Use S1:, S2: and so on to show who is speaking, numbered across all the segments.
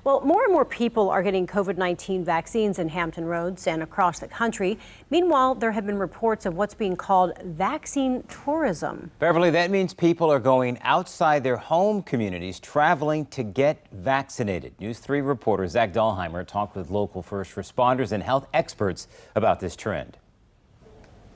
S1: Well, more and more people are getting COVID-19 vaccines in Hampton Roads and across the country. Meanwhile, there have been reports of what's being called vaccine tourism.
S2: Beverly, that means people are going outside their home communities, traveling to get vaccinated. News 3 reporter Zach Dahlheimer talked with local first responders and health experts about this trend.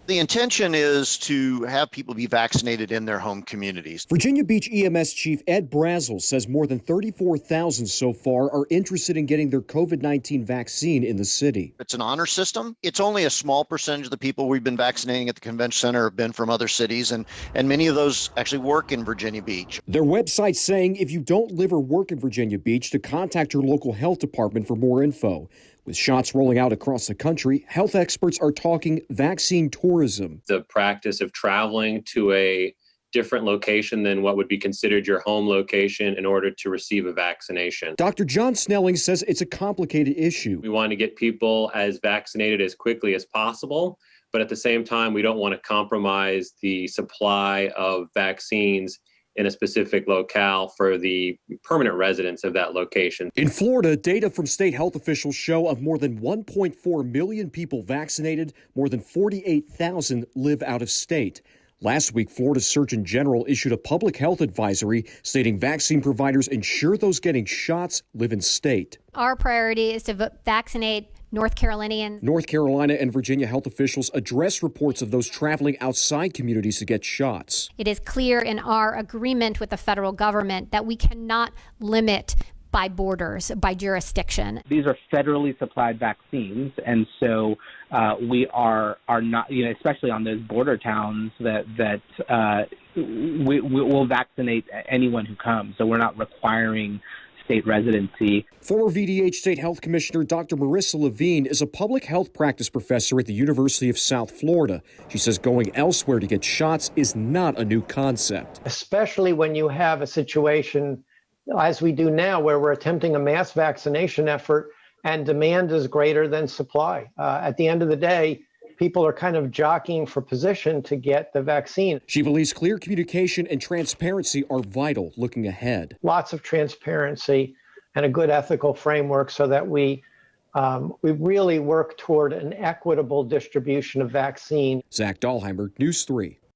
S3: The intention is to have people be vaccinated in their home communities.
S4: Virginia Beach EMS Chief Ed Brazel says more than 34,000 so far are interested in getting their COVID-19 vaccine in the city.
S3: It's an honor system. It's only a small percentage of the people we've been vaccinating at the convention center have been from other cities, and many of those actually work in Virginia Beach.
S4: Their website saying if you don't live or work in Virginia Beach, to contact your local health department for more info. With shots rolling out across the country, health experts are talking vaccine tourism.
S5: The practice of traveling to a different location than what would be considered your home location in order to receive a vaccination.
S4: Dr. John Snelling says it's a complicated issue.
S5: We want to get people as vaccinated as quickly as possible, but at the same time, we don't want to compromise the supply of vaccines in a specific locale for the permanent residents of that location.
S4: In Florida, data from state health officials show of more than 1.4 million people vaccinated, more than 48,000 live out of state. Last week, Florida's Surgeon General issued a public health advisory stating vaccine providers ensure those getting shots live in state.
S6: Our priority is to vaccinate North Carolinians.
S4: North Carolina and Virginia health officials address reports of those traveling outside communities to get shots.
S6: It is clear in our agreement with the federal government that we cannot limit by borders, by jurisdiction.
S7: These are federally supplied vaccines, and so we are not, especially on those border towns that we will vaccinate anyone who comes. So we're not requiring state residency.
S4: Former VDH State Health Commissioner Dr. Marissa Levine is a public health practice professor at the University of South Florida. She says going elsewhere to get shots is not a new concept.
S8: Especially when you have a situation, as we do now, where we're attempting a mass vaccination effort and demand is greater than supply. At the end of the day, people are kind of jockeying for position to get the vaccine.
S4: She believes clear communication and transparency are vital looking ahead.
S8: Lots of transparency and a good ethical framework so that we really work toward an equitable distribution of vaccine.
S4: Zach Dahlheimer, News 3.